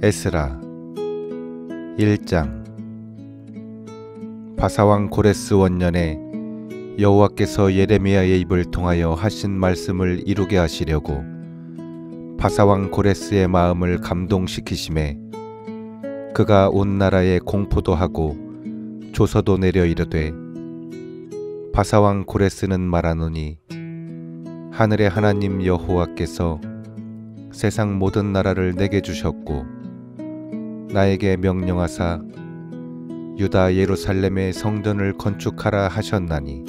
에스라 1장. 바사왕 고레스 원년에 여호와께서 예레미야의 입을 통하여 하신 말씀을 이루게 하시려고 바사왕 고레스의 마음을 감동시키심에 그가 온 나라에 공포도 하고 조서도 내려 이르되, 바사왕 고레스는 말하노니 하늘의 하나님 여호와께서 세상 모든 나라를 내게 주셨고 나에게 명령하사 유다 예루살렘의 성전을 건축하라 하셨나니,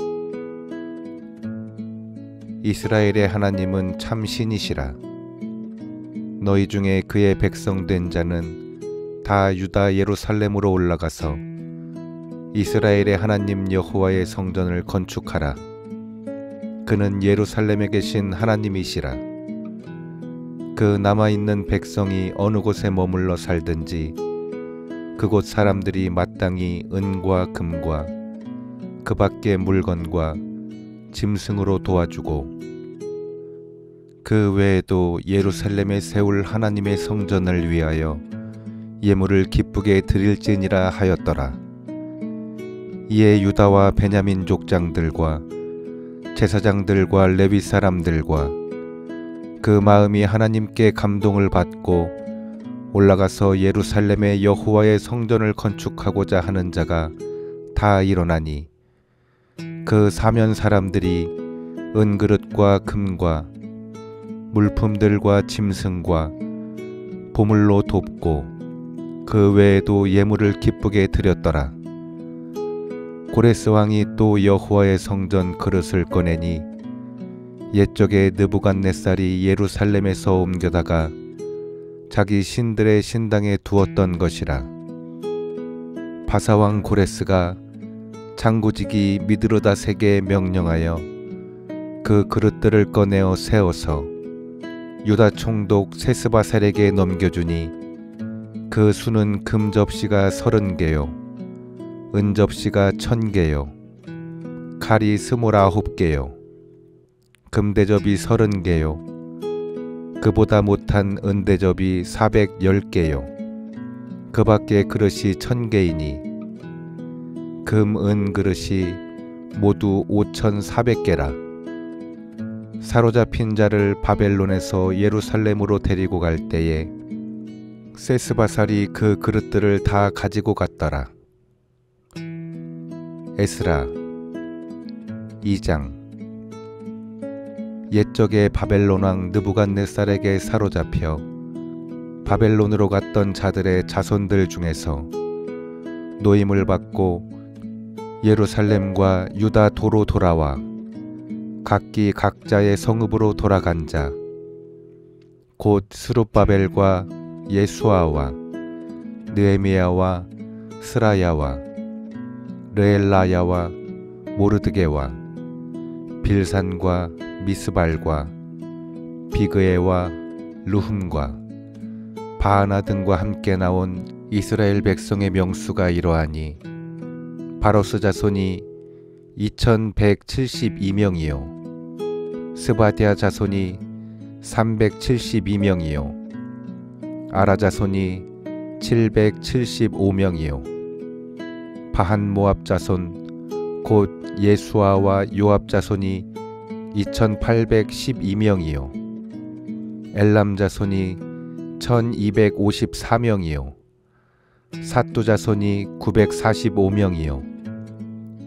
이스라엘의 하나님은 참 신이시라. 너희 중에 그의 백성 된 자는 다 유다 예루살렘으로 올라가서 이스라엘의 하나님 여호와의 성전을 건축하라. 그는 예루살렘에 계신 하나님이시라. 그 남아있는 백성이 어느 곳에 머물러 살든지 그곳 사람들이 마땅히 은과 금과 그 밖의 물건과 짐승으로 도와주고, 그 외에도 예루살렘에 세울 하나님의 성전을 위하여 예물을 기쁘게 드릴지니라 하였더라. 이에 유다와 베냐민 족장들과 제사장들과 레위 사람들과 그 마음이 하나님께 감동을 받고 올라가서 예루살렘의 여호와의 성전을 건축하고자 하는 자가 다 일어나니, 그 사면 사람들이 은그릇과 금과 물품들과 짐승과 보물로 돕고 그 외에도 예물을 기쁘게 드렸더라. 고레스 왕이 또 여호와의 성전 그릇을 꺼내니 옛적에 느부갓네살이 예루살렘에서 옮겨다가 자기 신들의 신당에 두었던 것이라. 바사왕 고레스가 장구지기 미드르다색에 명령하여 그 그릇들을 꺼내어 세워서 유다 총독 세스바살에게 넘겨주니, 그 수는 금 접시가 30개요 은 접시가 1000개요 칼이 29개요 금대접이 30개요 그보다 못한 은대접이 410개요 그 밖의 그릇이 1000개이니 금, 은 그릇이 모두 5400개라. 사로잡힌 자를 바벨론에서 예루살렘으로 데리고 갈 때에 세스바살이 그 그릇들을 다 가지고 갔더라. 에스라 2장. 옛적에 바벨론 왕 느부갓네살에게 사로잡혀 바벨론으로 갔던 자들의 자손들 중에서 노임을 받고 예루살렘과 유다 도로 돌아와 각기 각자의 성읍으로 돌아간 자, 곧 스룹바벨과 예수아와 느헤미야와 스라야와 르엘라야와 모르드게와 빌산과 미스발과 비그에와 루흠과 바하나 등과 함께 나온 이스라엘 백성의 명수가 이러하니, 바로스 자손이 2172명이요 스바디아 자손이 372명이요 아라 자손이 775명이요 바한 모압 자손 곧 예수아와 요압 자손이 2812명이요 엘람 자손이 1254명이요 삿두 자손이 945명이요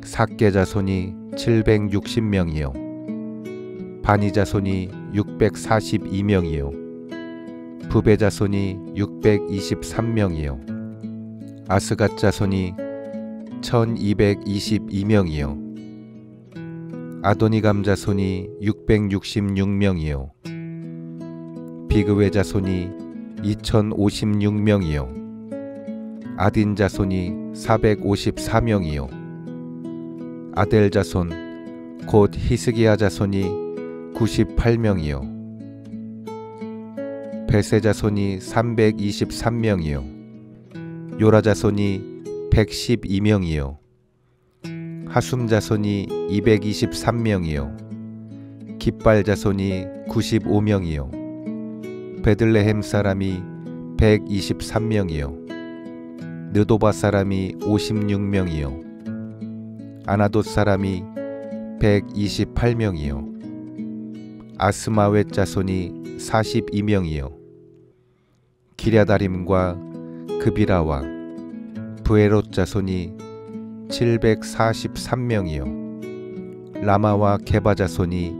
삭게 자손이 760명이요 바니 자손이 642명이요 부베 자손이 623명이요 아스갓 자손이 1222명이요 아도니감 자손이 666명이요 비그웨 자손이 2056명이요 아딘 자손이 454명이요 아델 자손 곧 히스기야 자손이 98명이요 베세 자손이 323명이요 요라 자손이 112명이요 하숨 자손이 223명이요 깃발 자손이 95명이요 베들레헴 사람이 123명이요 느도바 사람이 56명이요 아나돗 사람이 128명이요 아스마웻 자손이 42명이요 기랴다림과 그비라와 브에롯 자손이 743명이요 라마와 게바 자손이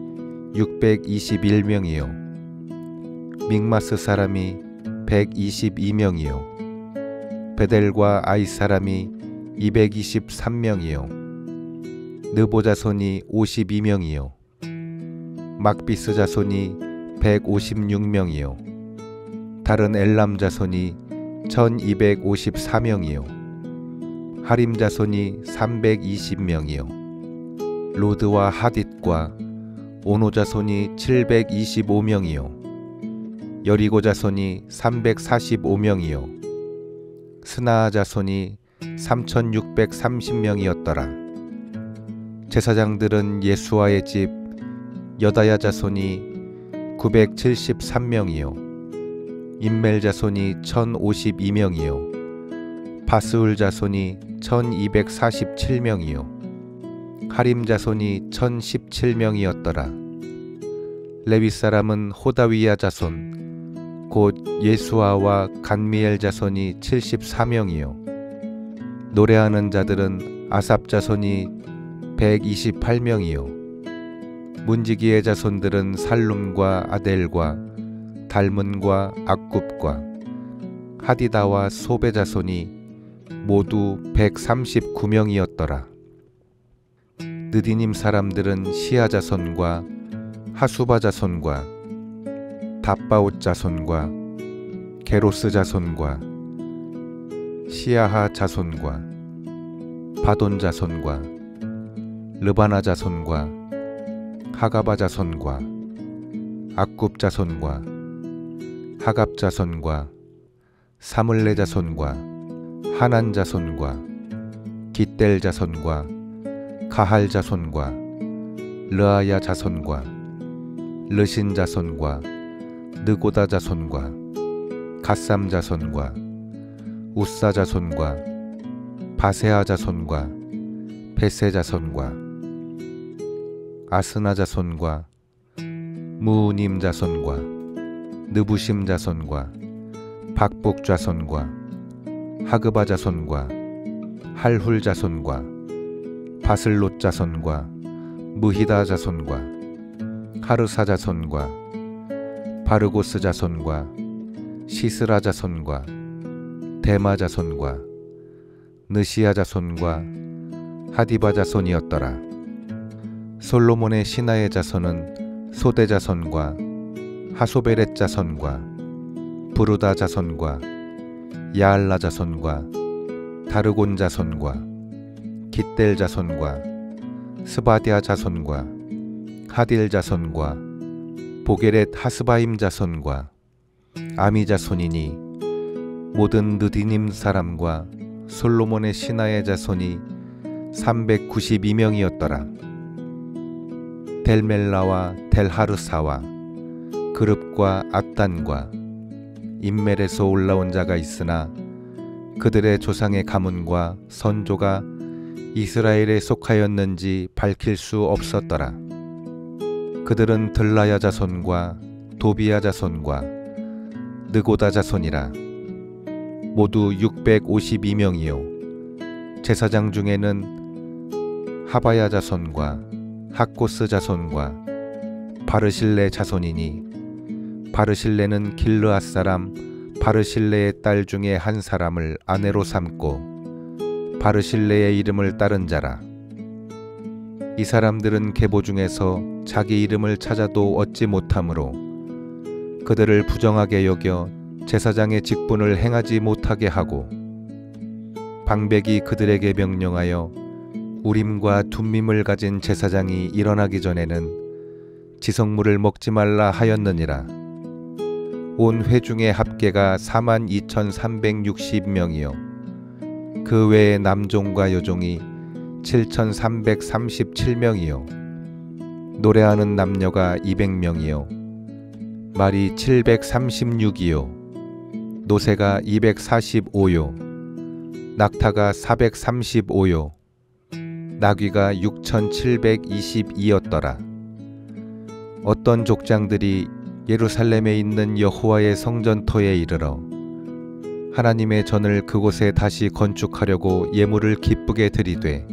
621명이요 믹마스 사람이 122명이요 베델과 아이 사람이 223명이요 느보 자손이 52명이요 막비스 자손이 156명이요 다른 엘람 자손이 1254명이요 하림 자손이 320명이요 로드와 하딧과 오노 자손이 725명이요 여리고 자손이 345명이요 스나아 자손이 3630명이었더라 제사장들은 예수아의 집 여다야 자손이 973명이요 임멜 자손이 1052명이요 바스울 자손이 1247명이요 하림 자손이 1017명이었더라 레위 사람은 호다위야 자손 곧 예수아와 간미엘 자손이 74명이요 노래하는 자들은 아삽 자손이 128명이요 문지기의 자손들은 살룸과 아델과 달문과 악굽과 하디다와 소베 자손이 모두 139명이었더라 느디님 사람들은 시아 자손과 하수바 자손과 답바옷 자손과 게로스 자손과 시아하 자손과 바돈 자손과 르바나 자손과 하가바 자손과 악굽 자손과 하갑 자손과 사물레 자손과 하난 자손과 깃델 자손과 가할 자손과 르아야 자손과 르신 자손과 느고다 자손과 갓삼 자손과 우사 자손과 바세아 자손과 베세 자손과 아스나 자손과 무우님 자손과 느부심 자손과 박복 자손과 하그바 자손과 할훌 자손과 바슬롯 자손과 무히다 자손과 하르사 자손과 바르고스 자손과 시스라 자손과 데마 자손과 느시아 자손과 하디바 자손이었더라 솔로몬의 신하의 자손은 소대 자손과 하소베렛 자손과 부르다 자손과 야알라 자손과 다르곤 자손과 깃델 자손과 스바디아 자손과 하딜 자손과 보게렛 하스바임 자손과 아미 자손이니 모든 느디님 사람과 솔로몬의 신하의 자손이 392명이었더라 델멜라와 델하르사와 그룹과 압단과 임멜에서 올라온 자가 있으나 그들의 조상의 가문과 선조가 이스라엘에 속하였는지 밝힐 수 없었더라. 그들은 들라야 자손과 도비야 자손과 느고다 자손이라 모두 652명이요 제사장 중에는 하바야 자손과 학고스 자손과 바르실레 자손이니 바르실레는 길르앗 사람 바르실레의 딸 중에 한 사람을 아내로 삼고 바르실레의 이름을 따른 자라. 이 사람들은 계보 중에서 자기 이름을 찾아도 얻지 못하므로 그들을 부정하게 여겨 제사장의 직분을 행하지 못하게 하고 방백이 그들에게 명령하여 우림과 둠밈을 가진 제사장이 일어나기 전에는 지성물을 먹지 말라 하였느니라. 온 회중의 합계가 42,360명이요 그 외에 남종과 여종이 7,337명이요 노래하는 남녀가 200명이요 말이 736이요 노새가 245요, 낙타가 435요, 나귀가 6722였더라. 어떤 족장들이 예루살렘에 있는 여호와의 성전터에 이르러 하나님의 전을 그곳에 다시 건축하려고 예물을 기쁘게 드리되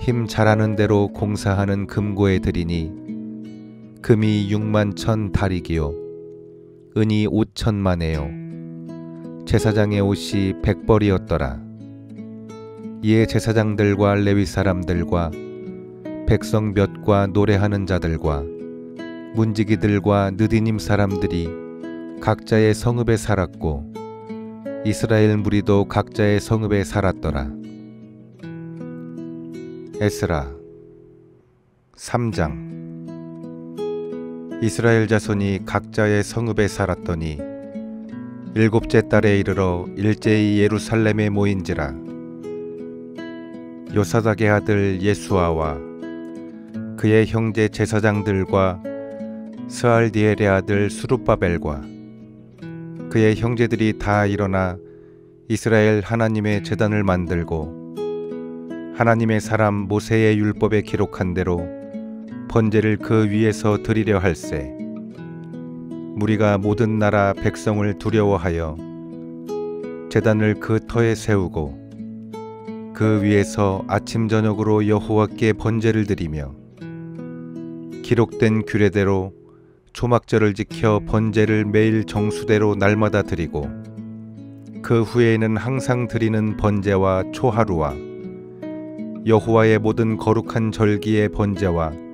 힘 잘하는 대로 공사하는 금고에 드리니 금이 6만 1천 다리기요 은이 5천만에요 제사장의 옷이 100벌이었더라. 이에 제사장들과 레위 사람들과 백성 몇과 노래하는 자들과 문지기들과 느디님 사람들이 각자의 성읍에 살았고 이스라엘 무리도 각자의 성읍에 살았더라. 에스라 3장. 이스라엘 자손이 각자의 성읍에 살았더니 일곱째 달에 이르러 일제히 예루살렘에 모인지라. 요사닥의 아들 예수아와 그의 형제 제사장들과 스알디엘의 아들 수룹바벨과 그의 형제들이 다 일어나 이스라엘 하나님의 제단을 만들고 하나님의 사람 모세의 율법에 기록한 대로 번제를 그 위에서 드리려 할세. 무리가 모든 나라 백성을 두려워하여 제단을 그 터에 세우고 그 위에서 아침 저녁으로 여호와께 번제를 드리며 기록된 규례대로 초막절을 지켜 번제를 매일 정수대로 날마다 드리고 그 후에는 항상 드리는 번제와 초하루와 여호와의 모든 거룩한 절기의 번제와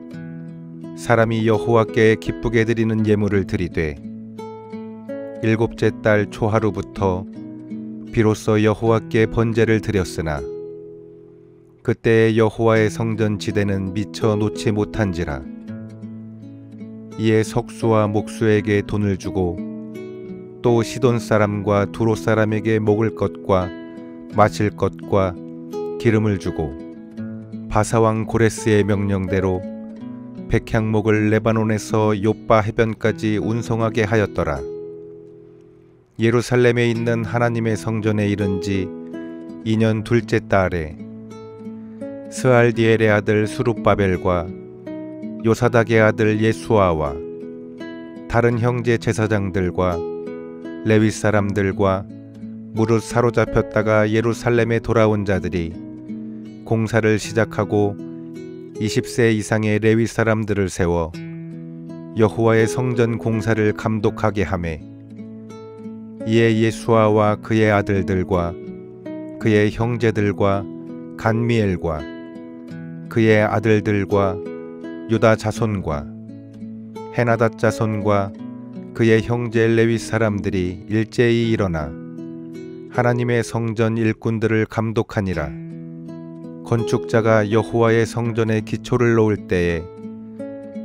사람이 여호와께 기쁘게 드리는 예물을 드리되 일곱째 달 초하루부터 비로소 여호와께 번제를 드렸으나 그때의 여호와의 성전 지대는 미처 놓지 못한지라. 이에 석수와 목수에게 돈을 주고 또 시돈 사람과 두로 사람에게 먹을 것과 마실 것과 기름을 주고 바사왕 고레스의 명령대로 백향목을 레바논에서 요빠 해변까지 운송하게 하였더라. 예루살렘에 있는 하나님의 성전에 이른 지 2년 둘째 달에 스알디엘의 아들 수룹바벨과 요사닥의 아들 예수아와 다른 형제 제사장들과 레위 사람들과 무릇 사로잡혔다가 예루살렘에 돌아온 자들이 공사를 시작하고 20세 이상의 레위 사람들을 세워 여호와의 성전 공사를 감독하게 하매 이에 예수아와 그의 아들들과 그의 형제들과 간미엘과 그의 아들들과 유다 자손과 헤나닷 자손과 그의 형제 레위 사람들이 일제히 일어나 하나님의 성전 일꾼들을 감독하니라. 건축자가 여호와의 성전에 기초를 놓을 때에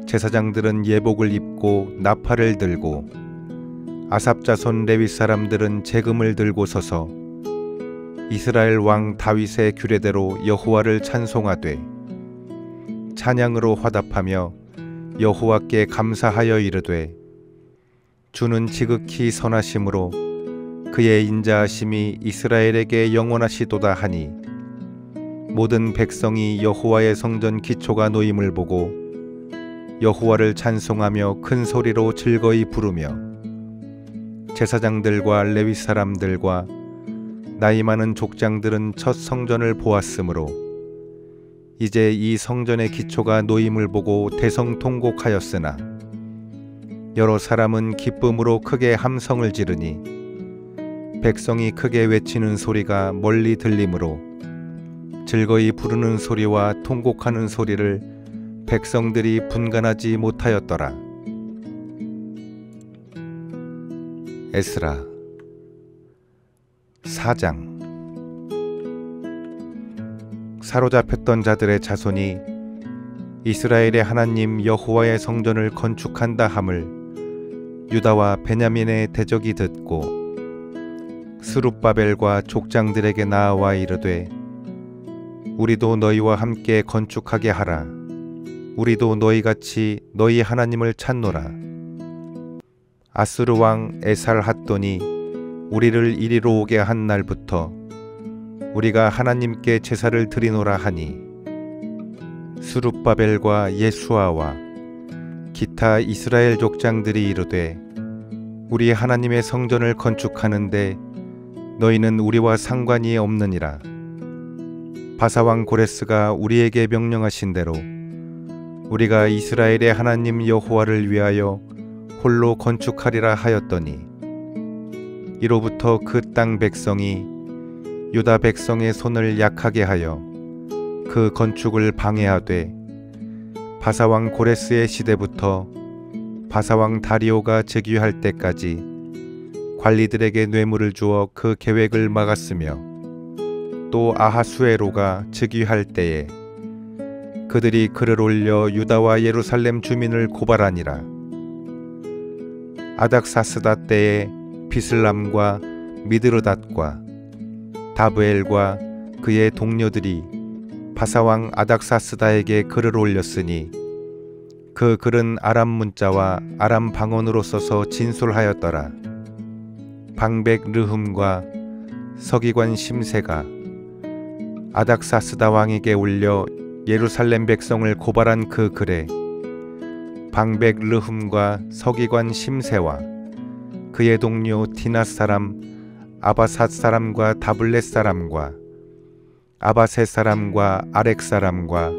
제사장들은 예복을 입고 나팔을 들고 아삽 자손 레위 사람들은 제금을 들고 서서 이스라엘 왕 다윗의 규례대로 여호와를 찬송하되 찬양으로 화답하며 여호와께 감사하여 이르되 주는 지극히 선하심으로 그의 인자하심이 이스라엘에게 영원하시도다 하니 모든 백성이 여호와의 성전 기초가 놓임을 보고 여호와를 찬송하며 큰 소리로 즐거이 부르며 제사장들과 레위 사람들과 나이 많은 족장들은 첫 성전을 보았으므로 이제 이 성전의 기초가 놓임을 보고 대성통곡하였으나 여러 사람은 기쁨으로 크게 함성을 지르니 백성이 크게 외치는 소리가 멀리 들리므로 즐거이 부르는 소리와 통곡하는 소리를 백성들이 분간하지 못하였더라. 에스라 4장. 사로잡혔던 자들의 자손이 이스라엘의 하나님 여호와의 성전을 건축한다 함을 유다와 베냐민의 대적이 듣고 스룹바벨과 족장들에게 나아와 이르되 우리도 너희와 함께 건축하게 하라. 우리도 너희같이 너희 하나님을 찾노라. 아스루 왕 에살핫돈이 우리를 이리로 오게 한 날부터 우리가 하나님께 제사를 드리노라 하니 스룹바벨과 예수아와 기타 이스라엘 족장들이 이르되 우리 하나님의 성전을 건축하는데 너희는 우리와 상관이 없느니라. 바사왕 고레스가 우리에게 명령하신 대로 우리가 이스라엘의 하나님 여호와를 위하여 홀로 건축하리라 하였더니 이로부터 그 땅 백성이 유다 백성의 손을 약하게 하여 그 건축을 방해하되 바사왕 고레스의 시대부터 바사왕 다리오가 즉위할 때까지 관리들에게 뇌물을 주어 그 계획을 막았으며 또 아하수에로가 즉위할 때에 그들이 글을 올려 유다와 예루살렘 주민을 고발하니라. 아닥사스다 때에 비슬람과 미드르닷과 다브엘과 그의 동료들이 바사왕 아닥사스다에게 글을 올렸으니 그 글은 아람 문자와 아람 방언으로 써서 진술하였더라. 방백 르흠과 서기관 심세가 아닥사스다 왕에게 올려 예루살렘 백성을 고발한 그 글에 방백 르흠과 서기관 심세와 그의 동료 디낫 사람 아바삿 사람과 다블렛 사람과 아바셋 사람과 아렉 사람과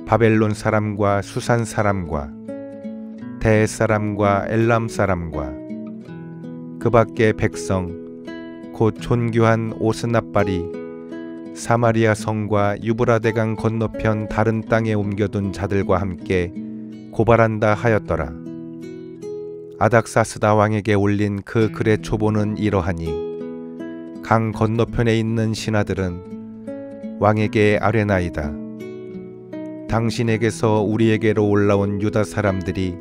바벨론 사람과 수산 사람과 대 사람과 엘람 사람과 그 밖의 백성 곧 존귀한 오스납발이 사마리아 성과 유브라데강 건너편 다른 땅에 옮겨둔 자들과 함께 고발한다 하였더라. 아닥사스다 왕에게 올린 그 글의 초보는 이러하니 강 건너편에 있는 신하들은 왕에게 아뢰나이다. 당신에게서 우리에게로 올라온 유다 사람들이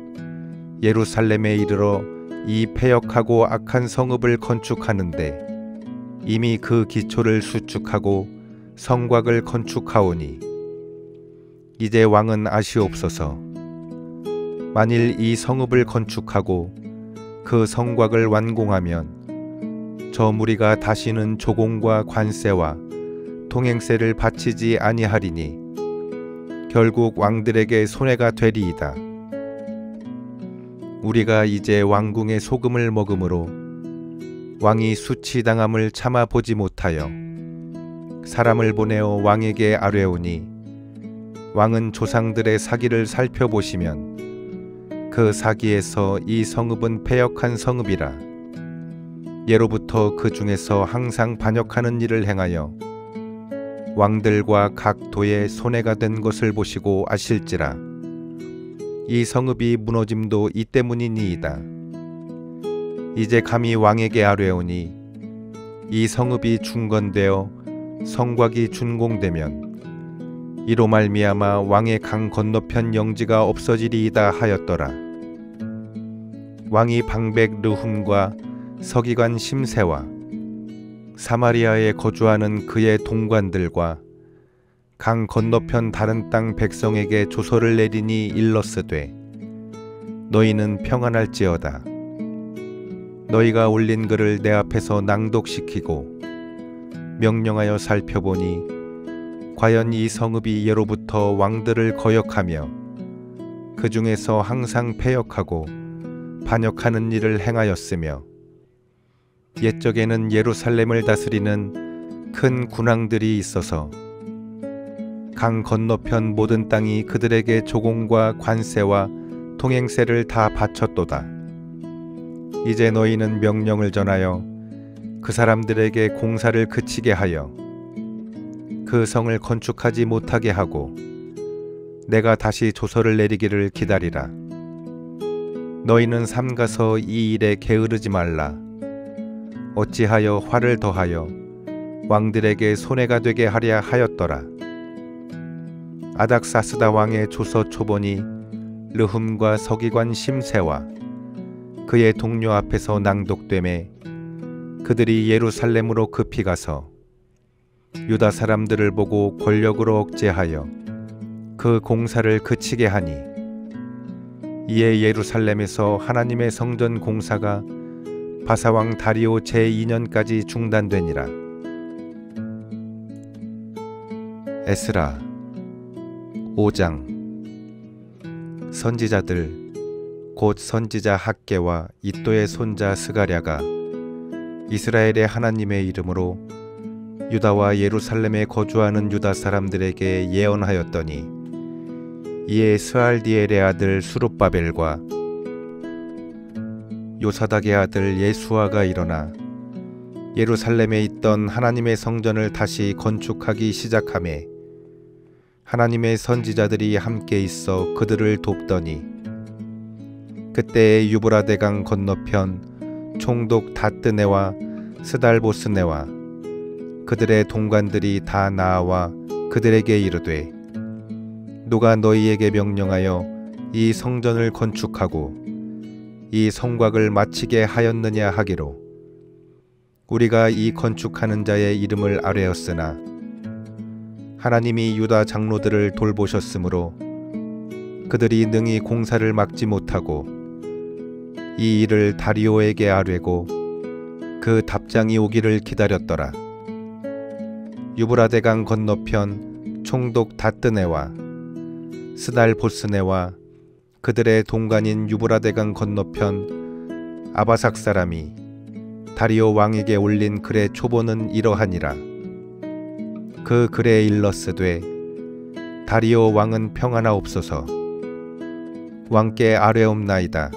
예루살렘에 이르러 이 패역하고 악한 성읍을 건축하는데 이미 그 기초를 수축하고 성곽을 건축하오니 이제 왕은 아시옵소서. 만일 이 성읍을 건축하고 그 성곽을 완공하면 저 무리가 다시는 조공과 관세와 통행세를 바치지 아니하리니 결국 왕들에게 손해가 되리이다. 우리가 이제 왕궁의 소금을 먹음으로 왕이 수치당함을 참아 보지 못하여 사람을 보내어 왕에게 아뢰오니 왕은 조상들의 사기를 살펴보시면 그 사기에서 이 성읍은 패역한 성읍이라. 예로부터 그 중에서 항상 반역하는 일을 행하여 왕들과 각 도에 손해가 된 것을 보시고 아실지라. 이 성읍이 무너짐도 이 때문이니이다. 이제 감히 왕에게 아뢰오니 이 성읍이 중건되어 성곽이 준공되면 이로 말미암아 왕의 강 건너편 영지가 없어지리이다 하였더라. 왕이 방백 르훔과 서기관 심세와 사마리아에 거주하는 그의 동관들과 강 건너편 다른 땅 백성에게 조서를 내리니 일렀으되 너희는 평안할지어다. 너희가 올린 글을 내 앞에서 낭독시키고 명령하여 살펴보니 과연 이 성읍이 예로부터 왕들을 거역하며 그 중에서 항상 패역하고 반역하는 일을 행하였으며 옛적에는 예루살렘을 다스리는 큰 군왕들이 있어서 강 건너편 모든 땅이 그들에게 조공과 관세와 통행세를 다 바쳤도다. 이제 너희는 명령을 전하여 그 사람들에게 공사를 그치게 하여 그 성을 건축하지 못하게 하고 내가 다시 조서를 내리기를 기다리라. 너희는 삼가서 이 일에 게으르지 말라. 어찌하여 화를 더하여 왕들에게 손해가 되게 하랴 하였더라. 아닥사스다 왕의 조서 초본이 르훔과 서기관 심세와 그의 동료 앞에서 낭독되매 그들이 예루살렘으로 급히 가서 유다 사람들을 보고 권력으로 억제하여 그 공사를 그치게 하니 이에 예루살렘에서 하나님의 성전 공사가 바사왕 다리오 제2년까지 중단되니라. 에스라 5장. 선지자들 곧 선지자 학개와 이또의 손자 스가랴가 이스라엘의 하나님의 이름으로 유다와 예루살렘에 거주하는 유다 사람들에게 예언하였더니, 이에 스알디엘의 아들 수룹바벨과 요사닥의 아들 예수아가 일어나 예루살렘에 있던 하나님의 성전을 다시 건축하기 시작하매 하나님의 선지자들이 함께 있어 그들을 돕더니, 그때의 유브라데강 건너편 총독 다뜨네와 스달보스네와 그들의 동관들이 다 나아와 그들에게 이르되, 누가 너희에게 명령하여 이 성전을 건축하고 이 성곽을 마치게 하였느냐 하기로, 우리가 이 건축하는 자의 이름을 아뢰었으나 하나님이 유다 장로들을 돌보셨으므로 그들이 능히 공사를 막지 못하고 이 일을 다리오에게 아뢰고 그 답장이 오기를 기다렸더라. 유브라데강 건너편 총독 다뜨네와 스달보스네와 그들의 동관인 유브라데강 건너편 아바삭 사람이 다리오 왕에게 올린 글의 초본은 이러하니라. 그 글에 일렀으되, 다리오 왕은 평안하옵소서. 왕께 아뢰옵나이다.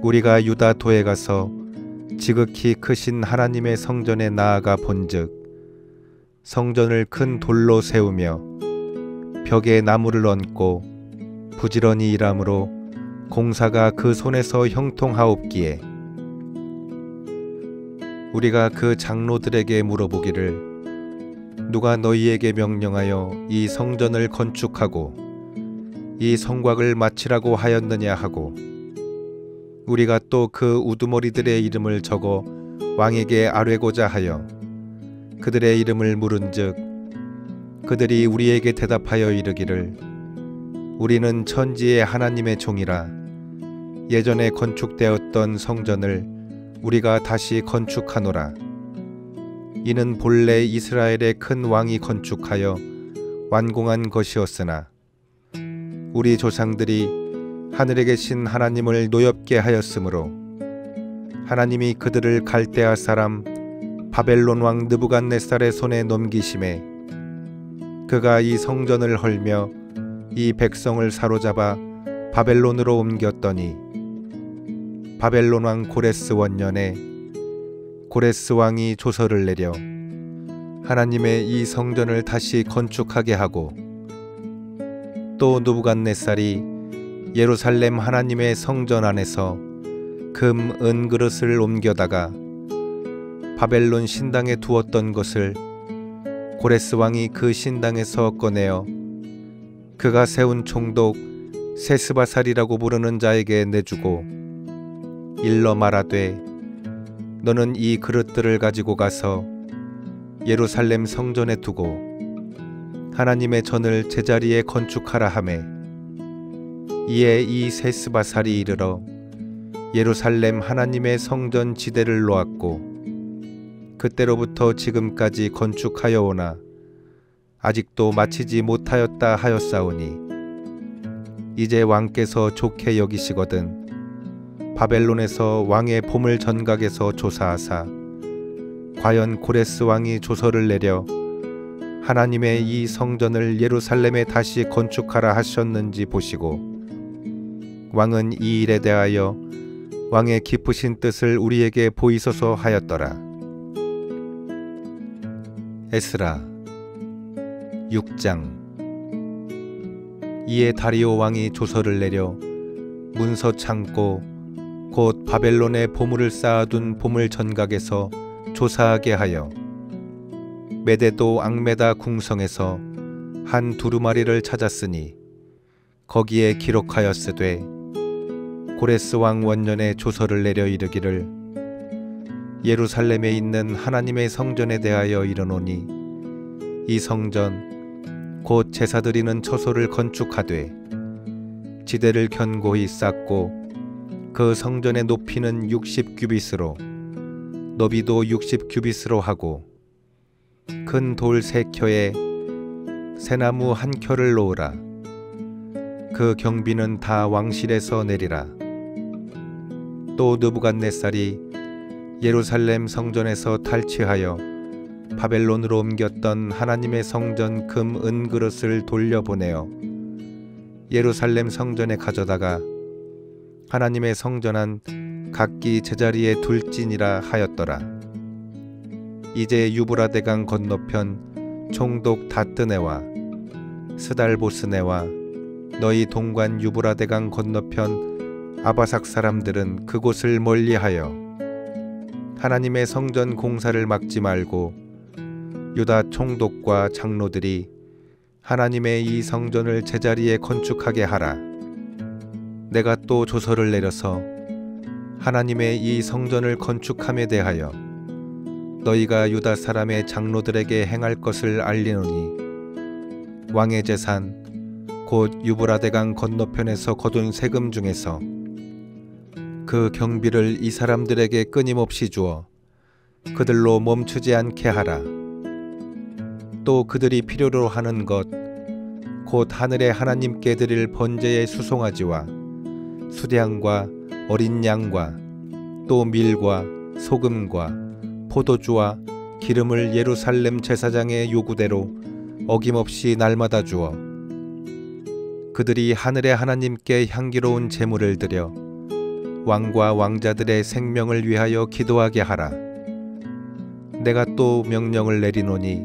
우리가 유다 도에 가서 지극히 크신 하나님의 성전에 나아가 본즉, 성전을 큰 돌로 세우며 벽에 나무를 얹고 부지런히 일함으로 공사가 그 손에서 형통하옵기에, 우리가 그 장로들에게 물어보기를, 누가 너희에게 명령하여 이 성전을 건축하고 이 성곽을 마치라고 하였느냐 하고, 우리가 또 그 우두머리들의 이름을 적어 왕에게 아뢰고자 하여 그들의 이름을 물은즉, 그들이 우리에게 대답하여 이르기를, 우리는 천지의 하나님의 종이라 예전에 건축되었던 성전을 우리가 다시 건축하노라. 이는 본래 이스라엘의 큰 왕이 건축하여 완공한 것이었으나 우리 조상들이 하늘에 계신 하나님을 노엽게 하였으므로 하나님이 그들을 갈대아 사람 바벨론 왕 느부갓네살의 손에 넘기심에 그가 이 성전을 헐며 이 백성을 사로잡아 바벨론으로 옮겼더니, 바벨론 왕 고레스 원년에 고레스 왕이 조서를 내려 하나님의 이 성전을 다시 건축하게 하고, 또 느부갓네살이 예루살렘 하나님의 성전 안에서 금, 은 그릇을 옮겨다가 바벨론 신당에 두었던 것을 고레스 왕이 그 신당에서 꺼내어 그가 세운 총독 세스바살이라고 부르는 자에게 내주고 일러 말하되, 너는 이 그릇들을 가지고 가서 예루살렘 성전에 두고 하나님의 전을 제자리에 건축하라 하매, 이에 이 세스바살이 이르러 예루살렘 하나님의 성전 지대를 놓았고, 그때로부터 지금까지 건축하여 오나 아직도 마치지 못하였다 하였사오니, 이제 왕께서 좋게 여기시거든 바벨론에서 왕의 보물 전각에서 조사하사 과연 고레스 왕이 조서를 내려 하나님의 이 성전을 예루살렘에 다시 건축하라 하셨는지 보시고, 왕은 이 일에 대하여 왕의 깊으신 뜻을 우리에게 보이소서 하였더라. 에스라 6장. 이에 다리오 왕이 조서를 내려 문서 창고 곧 바벨론에 보물을 쌓아둔 보물 전각에서 조사하게 하여 메데도 앙메다 궁성에서 한 두루마리를 찾았으니, 거기에 기록하였으되, 고레스 왕 원년에 조서를 내려 이르기를, 예루살렘에 있는 하나님의 성전에 대하여 이르노니, 이 성전 곧 제사 드리는 처소를 건축하되 지대를 견고히 쌓고 그 성전의 높이는 60규빗으로 너비도 60규빗으로 하고 큰 돌 3켜에 새나무 1켜를 놓으라. 그 경비는 다 왕실에서 내리라. 또 느부갓네살이 예루살렘 성전에서 탈취하여 바벨론으로 옮겼던 하나님의 성전 금 은그릇을 돌려보내어 예루살렘 성전에 가져다가 하나님의 성전안 각기 제자리에 둘지니라 하였더라. 이제 유브라데강 건너편 총독 다뜨네와 스달보스네와 너희 동관 유브라데강 건너편 아바삭 사람들은 그곳을 멀리하여 하나님의 성전 공사를 막지 말고 유다 총독과 장로들이 하나님의 이 성전을 제자리에 건축하게 하라. 내가 또 조서를 내려서 하나님의 이 성전을 건축함에 대하여 너희가 유다 사람의 장로들에게 행할 것을 알리노니 왕의 재산 곧 유브라데강 건너편에서 거둔 세금 중에서 그 경비를 이 사람들에게 끊임없이 주어 그들로 멈추지 않게 하라. 또 그들이 필요로 하는 것 곧 하늘의 하나님께 드릴 번제의 수송아지와 수량과 어린 양과 또 밀과 소금과 포도주와 기름을 예루살렘 제사장의 요구대로 어김없이 날마다 주어 그들이 하늘의 하나님께 향기로운 제물을 드려 왕과 왕자들의 생명을 위하여 기도하게 하라. 내가 또 명령을 내리노니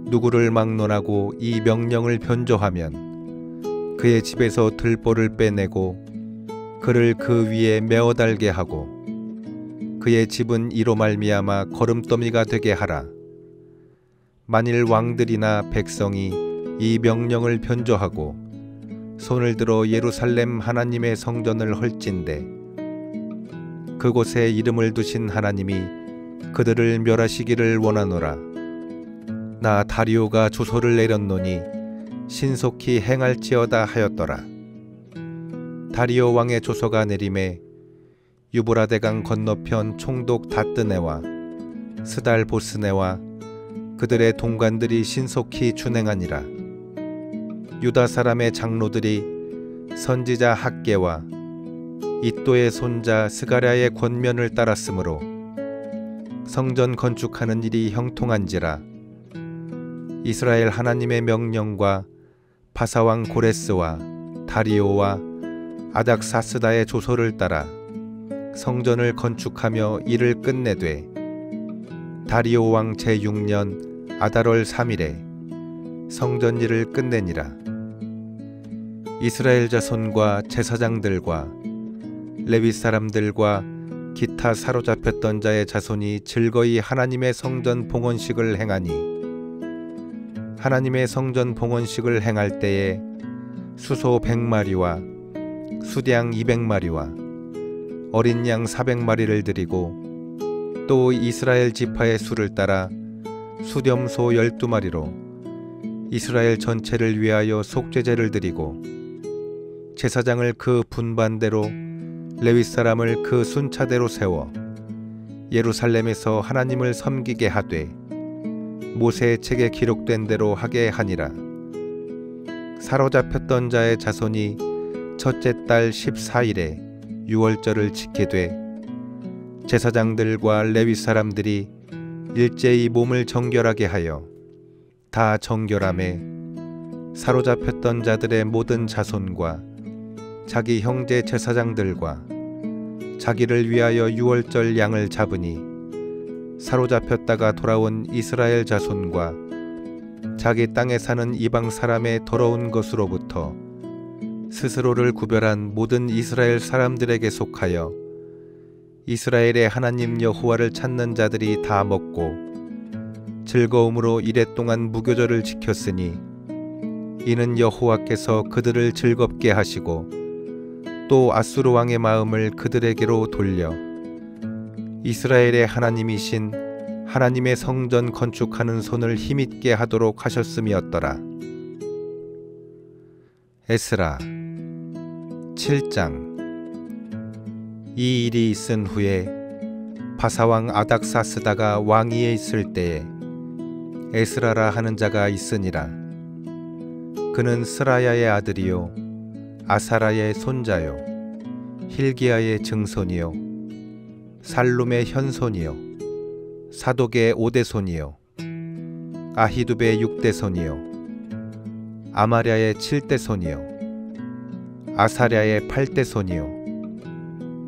누구를 막론하고 이 명령을 변조하면 그의 집에서 들보를 빼내고 그를 그 위에 메어 달게 하고 그의 집은 이로 말미암아 거름더미가 되게 하라. 만일 왕들이나 백성이 이 명령을 변조하고 손을 들어 예루살렘 하나님의 성전을 헐진대 그곳에 이름을 두신 하나님이 그들을 멸하시기를 원하노라. 나 다리오가 조서를 내렸노니 신속히 행할지어다 하였더라. 다리오 왕의 조서가 내림에 유브라데강 건너편 총독 다뜨네와 스달보스네와 그들의 동관들이 신속히 준행하니라. 유다 사람의 장로들이 선지자 학개와 이또의 손자 스가랴의 권면을 따랐으므로 성전 건축하는 일이 형통한지라. 이스라엘 하나님의 명령과 바사왕 고레스와 다리오와 아닥사스다의 조서를 따라 성전을 건축하며 일을 끝내되 다리오 왕 제6년 아달월 3일에 성전 일을 끝내니라. 이스라엘 자손과 제사장들과 레위 사람들과 기타 사로잡혔던 자의 자손이 즐거이 하나님의 성전 봉헌식을 행하니 하나님의 성전 봉헌식을 행할 때에 수소 100마리와 수량 200마리와 어린 양 400마리를 드리고 또 이스라엘 지파의 수를 따라 수렴소 12마리로 이스라엘 전체를 위하여 속죄제를 드리고 제사장을 그 분반대로 레위 사람을 그 순차대로 세워 예루살렘에서 하나님을 섬기게 하되 모세의 책에 기록된 대로 하게 하니라. 사로잡혔던 자의 자손이 첫째 달 14일에 유월절을 지키되 제사장들과 레위 사람들이 일제히 몸을 정결하게 하여 다 정결함에 사로잡혔던 자들의 모든 자손과 자기 형제 제사장들과 자기를 위하여 유월절 양을 잡으니 사로잡혔다가 돌아온 이스라엘 자손과 자기 땅에 사는 이방 사람의 더러운 것으로부터 스스로를 구별한 모든 이스라엘 사람들에게 속하여 이스라엘의 하나님 여호와를 찾는 자들이 다 먹고 즐거움으로 이랫동안 무교절을 지켰으니 이는 여호와께서 그들을 즐겁게 하시고 또 아수르 왕의 마음을 그들에게로 돌려 이스라엘의 하나님이신 하나님의 성전 건축하는 손을 힘있게 하도록 하셨음이었더라. 에스라 7장. 이 일이 있은 후에 바사왕 아닥사스다가 왕위에 있을 때에 에스라라 하는 자가 있으니라. 그는 스라야의 아들이요 아사라의 손자요 힐기야의 증손이요 살룸의 현손이요 사독의 5대손이요 아히두베의 6대손이요 아마랴의 7대손이요 아사랴의 8대손이요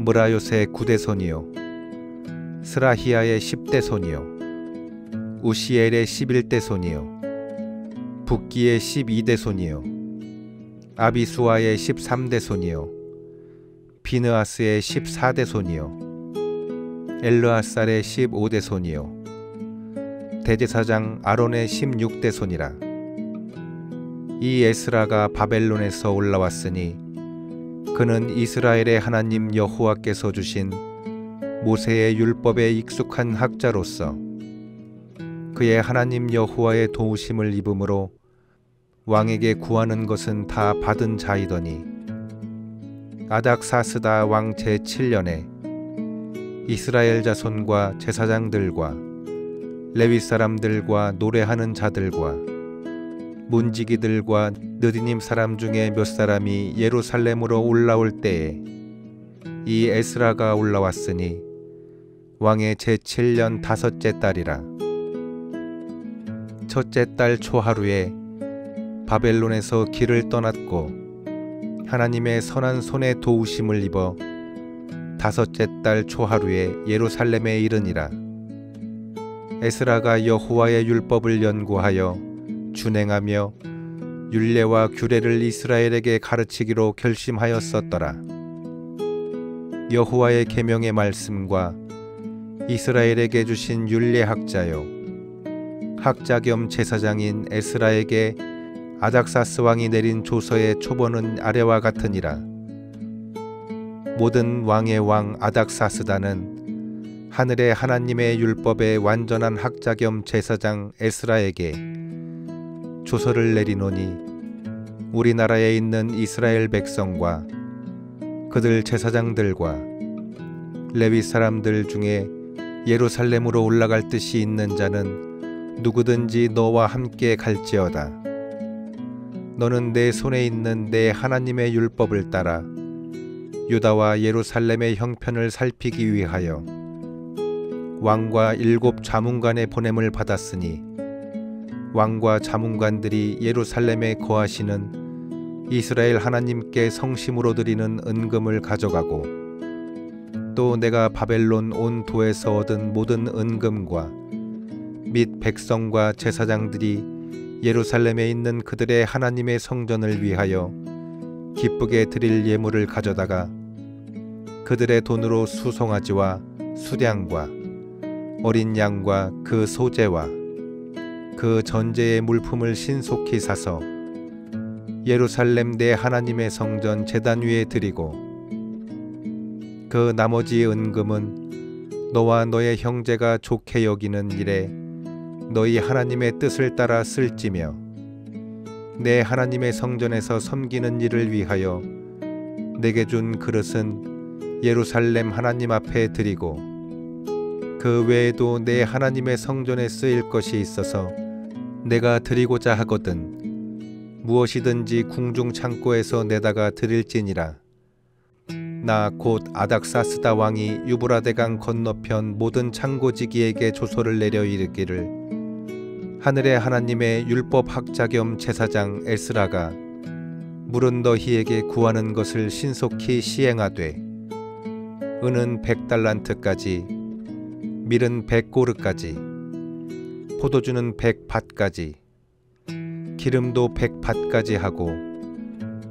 무라요스의 9대손이요 스라히야의 10대손이요 우시엘의 11대손이요 붓기의 12대손이요 아비수아의 13대손이요 비느아스의 14대손이요 엘르아살의 15대손이요 대제사장 아론의 16대손이라. 이 에스라가 바벨론에서 올라왔으니 그는 이스라엘의 하나님 여호와께서 주신 모세의 율법에 익숙한 학자로서 그의 하나님 여호와의 도우심을 입음으로 왕에게 구하는 것은 다 받은 자이더니 아닥사스다 왕 제7년에 이스라엘 자손과 제사장들과 레위 사람들과 노래하는 자들과 문지기들과 느디님 사람 중에 몇 사람이 예루살렘으로 올라올 때에 이 에스라가 올라왔으니 왕의 제7년 다섯째 달이라. 첫째 달 초하루에 바벨론에서 길을 떠났고 하나님의 선한 손에 도우심을 입어 다섯째 달 초하루에 예루살렘에 이르니라. 에스라가 여호와의 율법을 연구하여 준행하며 율례와 규례를 이스라엘에게 가르치기로 결심하였었더라. 여호와의 계명의 말씀과 이스라엘에게 주신 율례학자요 학자 겸 제사장인 에스라에게 아닥사스 왕이 내린 조서의 초본은 아래와 같으니라. 모든 왕의 왕 아닥사스다는 하늘의 하나님의 율법의 완전한 학자 겸 제사장 에스라에게 조서를 내리노니 우리나라에 있는 이스라엘 백성과 그들 제사장들과 레위 사람들 중에 예루살렘으로 올라갈 뜻이 있는 자는 누구든지 너와 함께 갈지어다. 너는 내 손에 있는 내 하나님의 율법을 따라 유다와 예루살렘의 형편을 살피기 위하여 왕과 7 자문관의 보냄을 받았으니 왕과 자문관들이 예루살렘에 거하시는 이스라엘 하나님께 성심으로 드리는 은금을 가져가고 또 내가 바벨론 온 도에서 얻은 모든 은금과 및 백성과 제사장들이 예루살렘에 있는 그들의 하나님의 성전을 위하여 기쁘게 드릴 예물을 가져다가 그들의 돈으로 수송아지와 수량과 어린 양과 그 소재와 그 전제의 물품을 신속히 사서 예루살렘 내 하나님의 성전 제단 위에 드리고 그 나머지 은금은 너와 너의 형제가 좋게 여기는 일에 너희 하나님의 뜻을 따라 쓸지며 내 하나님의 성전에서 섬기는 일을 위하여 내게 준 그릇은 예루살렘 하나님 앞에 드리고 그 외에도 내 하나님의 성전에 쓰일 것이 있어서 내가 드리고자 하거든 무엇이든지 궁중 창고에서 내다가 드릴지니라. 나 곧 아닥사스다 왕이 유브라데강 건너편 모든 창고지기에게 조서를 내려 이르기를 하늘의 하나님의 율법학자 겸 제사장 에스라가 물은 너희에게 구하는 것을 신속히 시행하되 은은 100달란트까지 밀은 100고르까지 포도주는 100밭까지 기름도 100밭까지 하고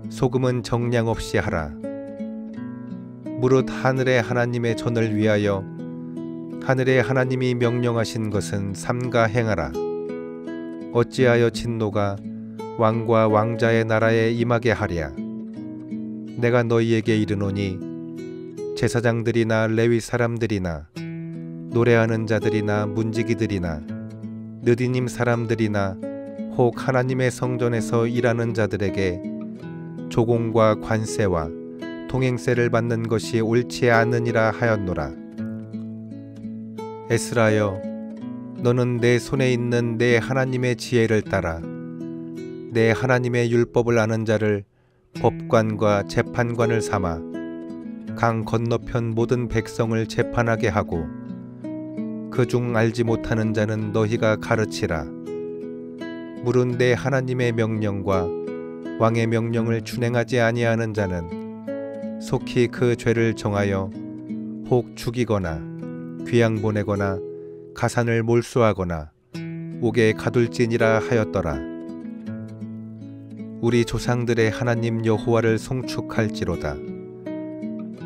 소금은 정량 없이 하라. 무릇 하늘의 하나님의 전을 위하여 하늘의 하나님이 명령하신 것은 삼가 행하라. 어찌하여 진노가 왕과 왕자의 나라에 임하게 하랴. 내가 너희에게 이르노니 제사장들이나 레위 사람들이나 노래하는 자들이나 문지기들이나 느디님 사람들이나 혹 하나님의 성전에서 일하는 자들에게 조공과 관세와 통행세를 받는 것이 옳지 않으니라 하였노라. 에스라여, 너는 내 손에 있는 내 하나님의 지혜를 따라 내 하나님의 율법을 아는 자를 법관과 재판관을 삼아 강 건너편 모든 백성을 재판하게 하고 그중 알지 못하는 자는 너희가 가르치라. 물은 내 하나님의 명령과 왕의 명령을 준행하지 아니하는 자는 속히 그 죄를 정하여 혹 죽이거나 귀양 보내거나 가산을 몰수하거나 옥에 가둘지니라 하였더라. 우리 조상들의 하나님 여호와를 송축할지로다.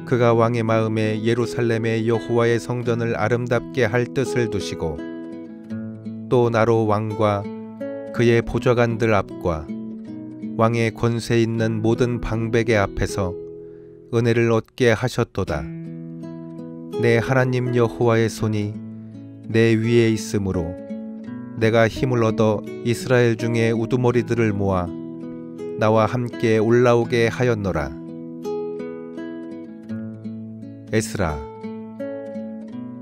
그가 왕의 마음에 예루살렘의 여호와의 성전을 아름답게 할 뜻을 두시고 또 나로 왕과 그의 보좌관들 앞과 왕의 권세 있는 모든 방백의 앞에서 은혜를 얻게 하셨도다. 내 하나님 여호와의 손이 내 위에 있으므로 내가 힘을 얻어 이스라엘 중에 우두머리들을 모아 나와 함께 올라오게 하였노라. 에스라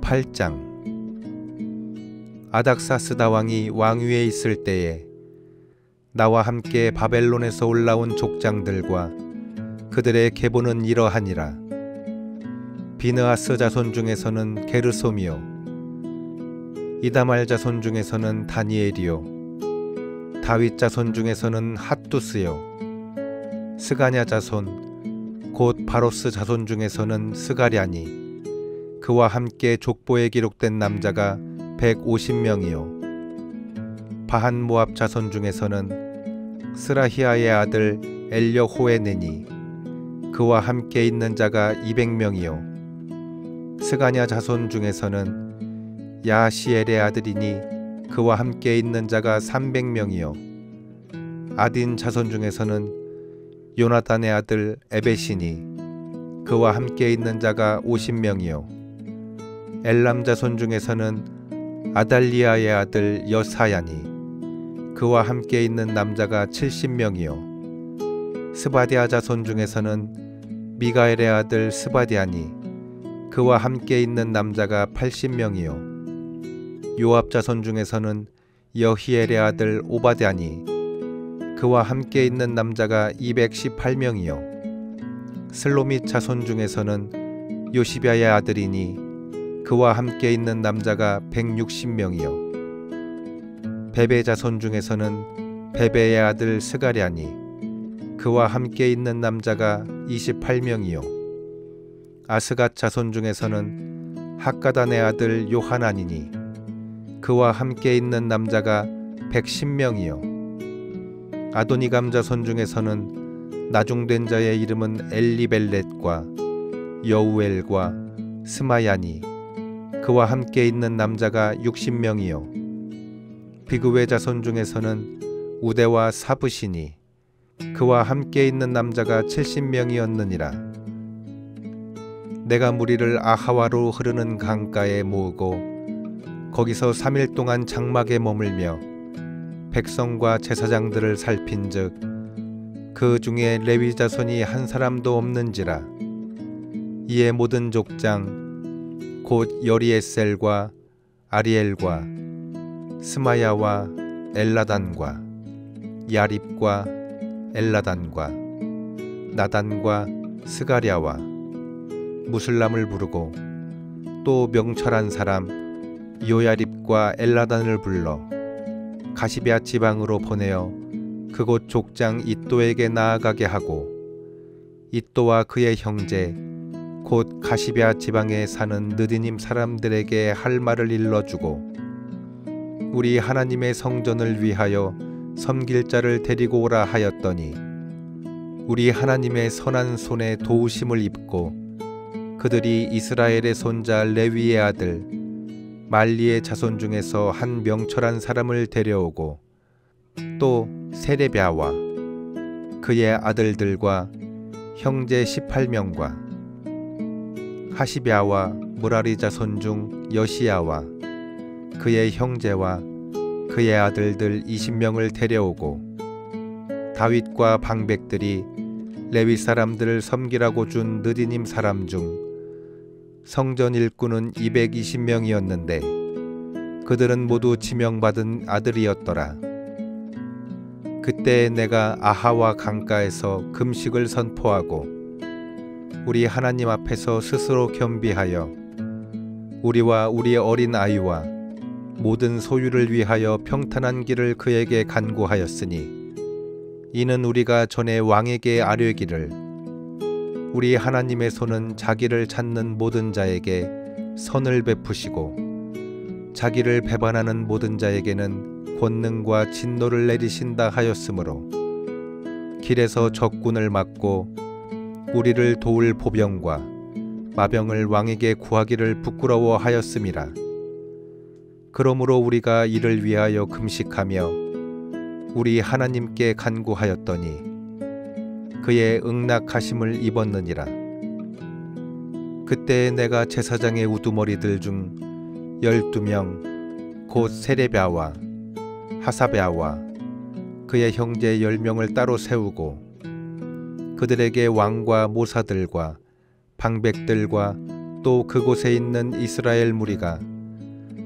8장. 아닥사스다 왕이 왕위에 있을 때에 나와 함께 바벨론에서 올라온 족장들과 그들의 계보는 이러하니라. 비느하스 자손 중에서는 게르솜이요, 이다말 자손 중에서는 다니엘이요, 다윗 자손 중에서는 핫두스요, 스가냐 자손 곧 바로스 자손 중에서는 스가랴니 그와 함께 족보에 기록된 남자가 150명이요, 바한 모압 자손 중에서는 스라히아의 아들 엘여호에네니 그와 함께 있는 자가 200명이요, 스가냐 자손 중에서는 야시엘의 아들이니 그와 함께 있는 자가 300명이요, 아딘 자손 중에서는 요나단의 아들 에벳이니 그와 함께 있는 자가 50명이요, 엘람 자손 중에서는 아달리아의 아들 여사야니 그와 함께 있는 남자가 70명이요, 스바디아 자손 중에서는 미가엘의 아들 스바디아니 그와 함께 있는 남자가 80명이요, 요압 자손 중에서는 여히엘의 아들 오바댜니 그와 함께 있는 남자가 218명이요, 슬로밋 자손 중에서는 요시비아의 아들이니 그와 함께 있는 남자가 160명이요, 베베 자손 중에서는 베베의 아들 스가랴니 그와 함께 있는 남자가 28명이요, 아스갓 자손 중에서는 학가단의 아들 요하나니니 그와 함께 있는 남자가 110명이요, 아도니감 자손 중에서는 나중된 자의 이름은 엘리벨렛과 여우엘과 스마야니 그와 함께 있는 남자가 60명이요, 비그웨 자손 중에서는 우데와 사브시니 그와 함께 있는 남자가 70명이었느니라. 내가 무리를 아하와로 흐르는 강가에 모으고 거기서 3일 동안 장막에 머물며 백성과 제사장들을 살핀즉 그 중에 레위 자손이 한 사람도 없는지라. 이에 모든 족장 곧 여리에셀과 아리엘과 스마야와 엘라단과 야립과 엘라단과 나단과 스가랴와 무슬람을 부르고 또 명철한 사람 요야립과 엘라단을 불러 가시베아 지방으로 보내어 그곳 족장 이또에게 나아가게 하고 이또와 그의 형제 곧 가시베아 지방에 사는 느디님 사람들에게 할 말을 일러주고 우리 하나님의 성전을 위하여 섬길 자를 데리고 오라 하였더니 우리 하나님의 선한 손에 도우심을 입고 그들이 이스라엘의 손자 레위의 아들 말리의 자손 중에서 한 명철한 사람을 데려오고 또 세레비아와 그의 아들들과 형제 18명과 하시비아와 무라리 자손 중 여시야와 그의 형제와 그의 아들들 20명을 데려오고 다윗과 방백들이 레위 사람들을 섬기라고 준 느디님 사람 중 성전 일꾼은 220명이었는데 그들은 모두 지명받은 아들이었더라. 그때 내가 아하와 강가에서 금식을 선포하고 우리 하나님 앞에서 스스로 겸비하여 우리와 우리의 어린 아이와 모든 소유를 위하여 평탄한 길을 그에게 간구하였으니 이는 우리가 전에 왕에게 아뢰기를 우리 하나님의 손은 자기를 찾는 모든 자에게 선을 베푸시고 자기를 배반하는 모든 자에게는 권능과 진노를 내리신다 하였으므로 길에서 적군을 막고 우리를 도울 보병과 마병을 왕에게 구하기를 부끄러워하였음이라. 그러므로 우리가 이를 위하여 금식하며 우리 하나님께 간구하였더니 그의 응낙하심을 입었느니라. 그때 내가 제사장의 우두머리들 중 12명 곧 세레비아와 하사베아와 그의 형제 10명을 따로 세우고 그들에게 왕과 모사들과 방백들과 또 그곳에 있는 이스라엘 무리가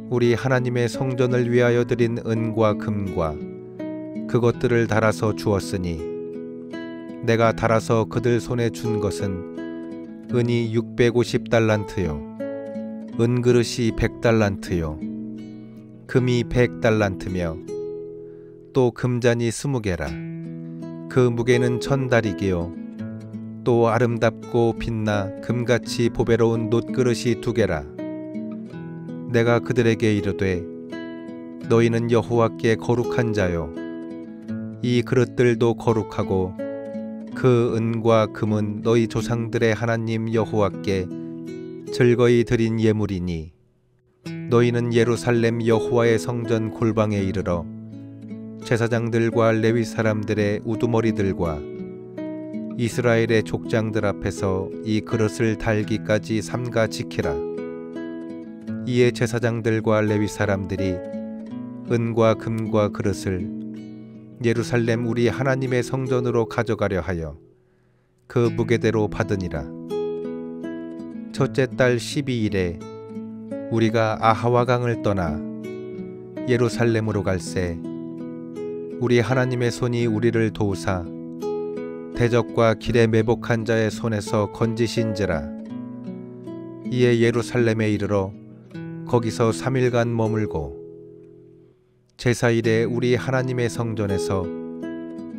우리 하나님의 성전을 위하여 드린 은과 금과 그것들을 달아서 주었으니 내가 달아서 그들 손에 준 것은 은이 650달란트요 은그릇이 100달란트요 금이 100달란트며 또 금잔이 20개라. 그 무게는 1000다리기요 또 아름답고 빛나 금같이 보배로운 놋그릇이 2개라. 내가 그들에게 이르되 너희는 여호와께 거룩한 자요 이 그릇들도 거룩하고 그 은과 금은 너희 조상들의 하나님 여호와께 즐거이 드린 예물이니 너희는 예루살렘 여호와의 성전 골방에 이르러 제사장들과 레위 사람들의 우두머리들과 이스라엘의 족장들 앞에서 이 그릇을 달기까지 삼가 지키라. 이에 제사장들과 레위 사람들이 은과 금과 그릇을 예루살렘 우리 하나님의 성전으로 가져가려 하여 그 무게대로 받으니라. 첫째 달 12일에 우리가 아하와 강을 떠나 예루살렘으로 갈새 우리 하나님의 손이 우리를 도우사 대적과 길에 매복한 자의 손에서 건지신지라. 이에 예루살렘에 이르러 거기서 3일간 머물고 제사일에 우리 하나님의 성전에서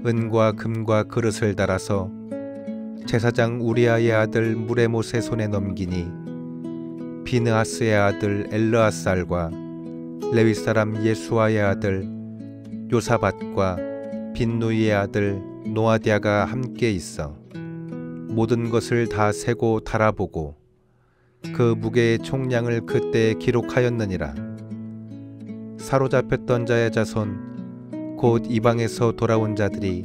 은과 금과 그릇을 달아서 제사장 우리아의 아들 무레못의 손에 넘기니 비느하스의 아들 엘르아살과 레위 사람 예수아의 아들 요사밧과 빈누이의 아들 노아디아가 함께 있어 모든 것을 다 세고 달아보고 그 무게의 총량을 그때 기록하였느니라. 사로잡혔던 자의 자손 곧 이방에서 돌아온 자들이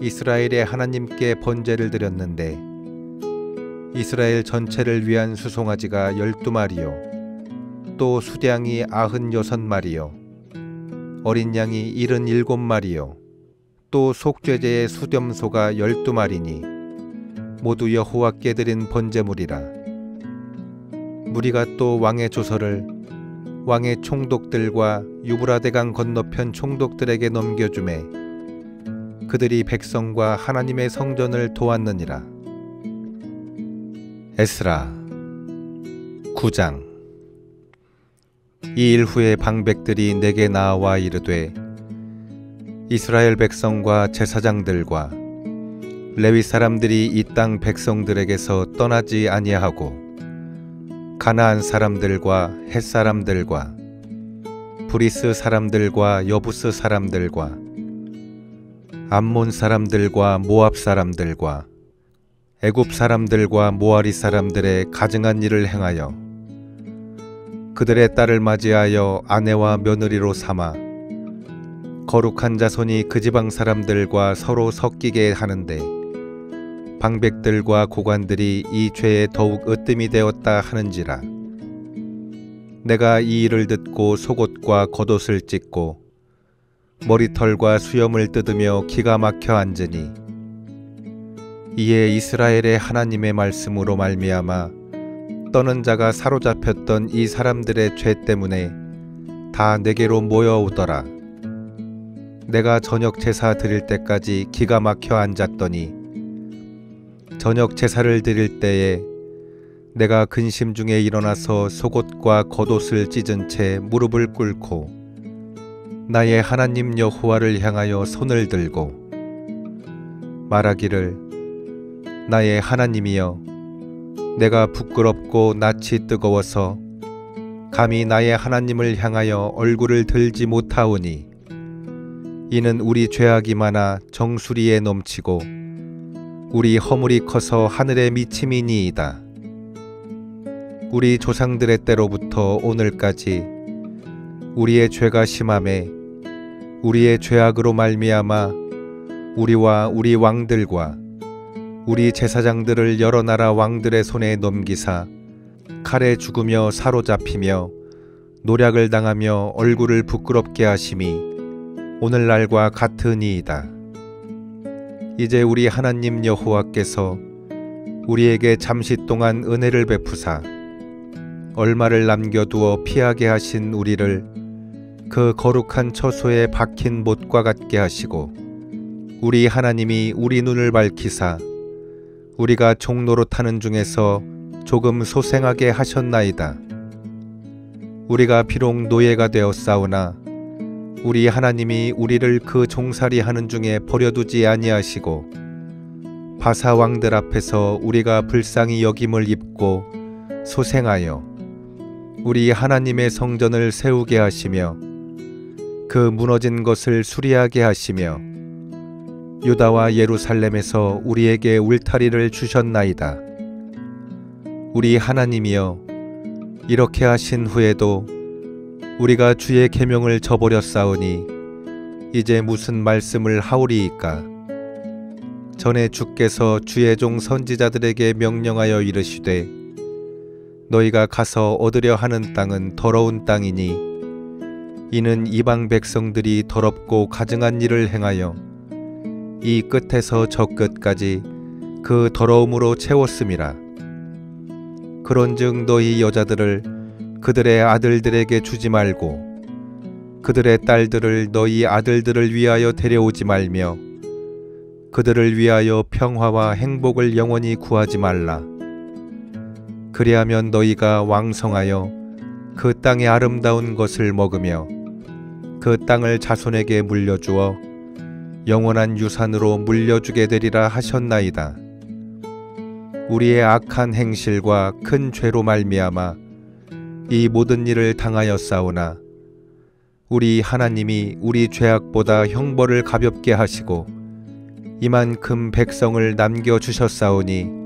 이스라엘의 하나님께 번제를 드렸는데 이스라엘 전체를 위한 수송아지가 12마리요 또 수량이 96마리요 어린 양이 77마리요 또 속죄제의 수렴소가 12마리니 모두 여호와께 드린 번제물이라. 무리가 또 왕의 조서를 왕의 총독들과 유브라데강 건너편 총독들에게 넘겨주매 그들이 백성과 하나님의 성전을 도왔느니라. 에스라 9장. 이 일 후에 방백들이 내게 나와 이르되 이스라엘 백성과 제사장들과 레위 사람들이 이 땅 백성들에게서 떠나지 아니하고 가나안 사람들과 헷 사람들과 브리스 사람들과 여부스 사람들과 암몬 사람들과 모압 사람들과 애굽 사람들과 모아리 사람들의 가증한 일을 행하여 그들의 딸을 맞이하여 아내와 며느리로 삼아 거룩한 자손이 그 지방 사람들과 서로 섞이게 하는데 방백들과 고관들이 이 죄에 더욱 으뜸이 되었다 하는지라. 내가 이 일을 듣고 속옷과 겉옷을 찢고 머리털과 수염을 뜯으며 기가 막혀 앉으니 이에 이스라엘의 하나님의 말씀으로 말미암아 떠는 자가 사로잡혔던 이 사람들의 죄 때문에 다 내게로 모여오더라. 내가 저녁 제사 드릴 때까지 기가 막혀 앉았더니 저녁 제사를 드릴 때에 내가 근심 중에 일어나서 속옷과 겉옷을 찢은 채 무릎을 꿇고 나의 하나님 여호와를 향하여 손을 들고 말하기를 나의 하나님이여 내가 부끄럽고 낯이 뜨거워서 감히 나의 하나님을 향하여 얼굴을 들지 못하오니 이는 우리 죄악이 많아 정수리에 넘치고 우리 허물이 커서 하늘에 미침이니이다. 우리 조상들의 때로부터 오늘까지 우리의 죄가 심하매 우리의 죄악으로 말미암아 우리와 우리 왕들과 우리 제사장들을 여러 나라 왕들의 손에 넘기사 칼에 죽으며 사로잡히며 노략을 당하며 얼굴을 부끄럽게 하심이 오늘날과 같으니이다. 이제 우리 하나님 여호와께서 우리에게 잠시 동안 은혜를 베푸사 얼마를 남겨두어 피하게 하신 우리를 그 거룩한 처소에 박힌 못과 같게 하시고 우리 하나님이 우리 눈을 밝히사 우리가 종노릇하는 중에서 조금 소생하게 하셨나이다. 우리가 비록 노예가 되었사오나 우리 하나님이 우리를 그 종살이 하는 중에 버려두지 아니하시고 바사 왕들 앞에서 우리가 불쌍히 여김을 입고 소생하여 우리 하나님의 성전을 세우게 하시며 그 무너진 것을 수리하게 하시며 유다와 예루살렘에서 우리에게 울타리를 주셨나이다. 우리 하나님이여 이렇게 하신 후에도 우리가 주의 계명을 저버렸사오니 이제 무슨 말씀을 하오리이까. 전에 주께서 주의 종 선지자들에게 명령하여 이르시되 너희가 가서 얻으려 하는 땅은 더러운 땅이니 이는 이방 백성들이 더럽고 가증한 일을 행하여 이 끝에서 저 끝까지 그 더러움으로 채웠음이라. 그런즉 너희 여자들을 그들의 아들들에게 주지 말고 그들의 딸들을 너희 아들들을 위하여 데려오지 말며 그들을 위하여 평화와 행복을 영원히 구하지 말라. 그리하면 너희가 왕성하여 그 땅의 아름다운 것을 먹으며 그 땅을 자손에게 물려주어 영원한 유산으로 물려주게 되리라 하셨나이다. 우리의 악한 행실과 큰 죄로 말미암아 이 모든 일을 당하였사오나 우리 하나님이 우리 죄악보다 형벌을 가볍게 하시고 이만큼 백성을 남겨주셨사오니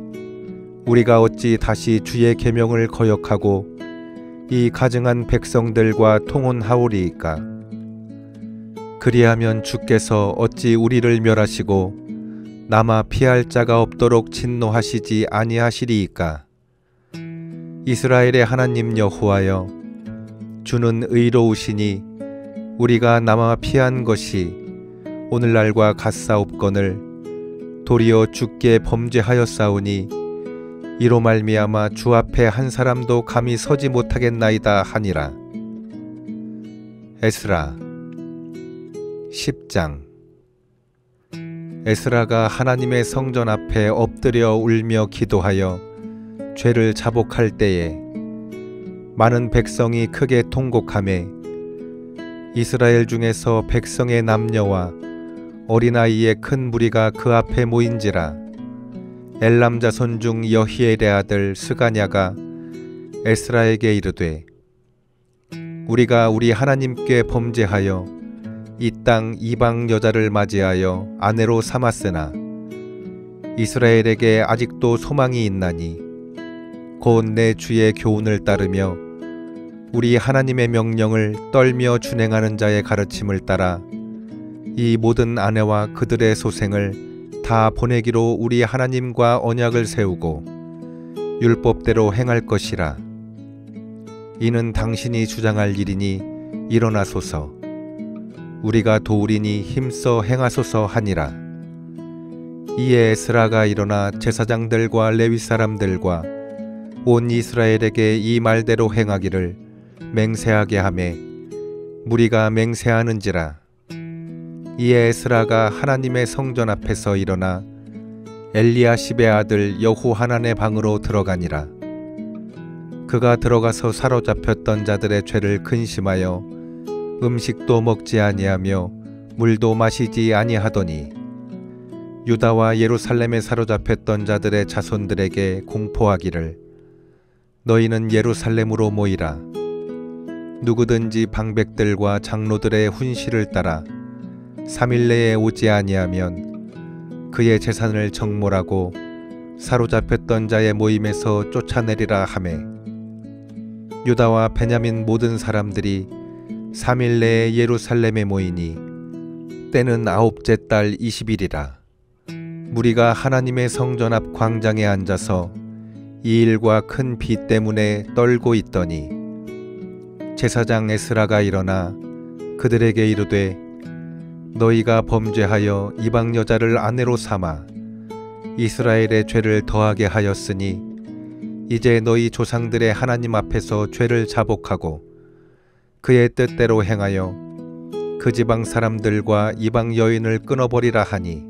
우리가 어찌 다시 주의 계명을 거역하고 이 가증한 백성들과 통혼하오리이까. 그리하면 주께서 어찌 우리를 멸하시고 남아 피할 자가 없도록 진노하시지 아니하시리이까. 이스라엘의 하나님 여호와여 주는 의로우시니 우리가 남아 피한 것이 오늘날과 같사옵거늘 도리어 주께 범죄하였사오니 이로 말미암아 주 앞에 한 사람도 감히 서지 못하겠나이다 하니라. 에스라 10장. 에스라가 하나님의 성전 앞에 엎드려 울며 기도하여 죄를 자복할 때에 많은 백성이 크게 통곡하매 이스라엘 중에서 백성의 남녀와 어린아이의 큰 무리가 그 앞에 모인지라. 엘람 자손 중 여히엘의 아들 스가냐가 에스라에게 이르되 우리가 우리 하나님께 범죄하여 이 땅 이방 여자를 맞이하여 아내로 삼았으나 이스라엘에게 아직도 소망이 있나니 곧 내 주의 교훈을 따르며 우리 하나님의 명령을 떨며 준행하는 자의 가르침을 따라 이 모든 아내와 그들의 소생을 다 보내기로 우리 하나님과 언약을 세우고 율법대로 행할 것이라. 이는 당신이 주장할 일이니 일어나소서. 우리가 도우리니 힘써 행하소서 하니라. 이에 에스라가 일어나 제사장들과 레위 사람들과 온 이스라엘에게 이 말대로 행하기를 맹세하게 하매 무리가 맹세하는지라. 이에 에스라가 하나님의 성전 앞에서 일어나 엘리야십의 아들 여호하난의 방으로 들어가니라. 그가 들어가서 사로잡혔던 자들의 죄를 근심하여 음식도 먹지 아니하며 물도 마시지 아니하더니 유다와 예루살렘에 사로잡혔던 자들의 자손들에게 공포하기를 너희는 예루살렘으로 모이라. 누구든지 방백들과 장로들의 훈시를 따라 3일 내에 오지 아니하면 그의 재산을 정몰하고 사로잡혔던 자의 모임에서 쫓아내리라 하매 유다와 베냐민 모든 사람들이 3일 내에 예루살렘에 모이니 때는 9째 달 20일이라. 무리가 하나님의 성전 앞 광장에 앉아서 이 일과 큰 비 때문에 떨고 있더니 제사장 에스라가 일어나 그들에게 이르되 너희가 범죄하여 이방 여자를 아내로 삼아 이스라엘의 죄를 더하게 하였으니 이제 너희 조상들의 하나님 앞에서 죄를 자복하고 그의 뜻대로 행하여 그 지방 사람들과 이방 여인을 끊어버리라 하니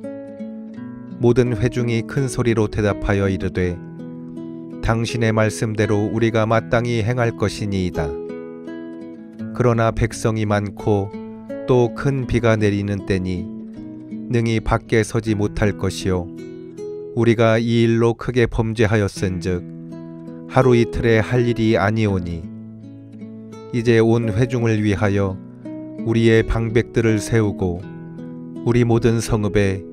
모든 회중이 큰 소리로 대답하여 이르되 당신의 말씀대로 우리가 마땅히 행할 것이니이다. 그러나 백성이 많고 또 큰 비가 내리는 때니 능히 밖에 서지 못할 것이요 우리가 이 일로 크게 범죄하였은즉 하루 이틀에 할 일이 아니오니 이제 온 회중을 위하여 우리의 방백들을 세우고 우리 모든 성읍에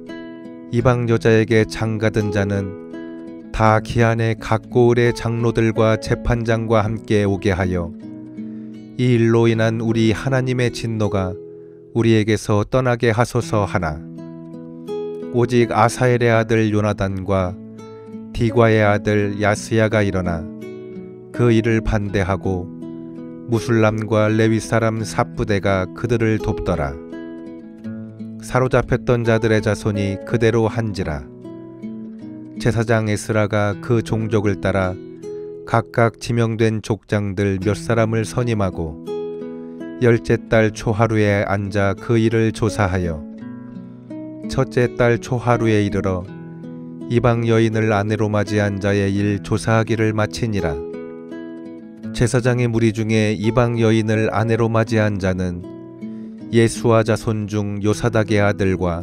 이방 여자에게 장가든 자는 다 기한의 각 고을의 장로들과 재판장과 함께 오게 하여 이 일로 인한 우리 하나님의 진노가 우리에게서 떠나게 하소서 하나 오직 아사엘의 아들 요나단과 디과의 아들 야스야가 일어나 그 일을 반대하고 무술람과 레위 사람 삽부대가 그들을 돕더라. 사로잡혔던 자들의 자손이 그대로 한지라. 제사장 에스라가 그 종족을 따라 각각 지명된 족장들 몇 사람을 선임하고 10째 달 초하루에 앉아 그 일을 조사하여 첫째 달 초하루에 이르러 이방 여인을 아내로 맞이한 자의 일 조사하기를 마치니라. 제사장의 무리 중에 이방 여인을 아내로 맞이한 자는 예수아 자손 중 요사닥의 아들과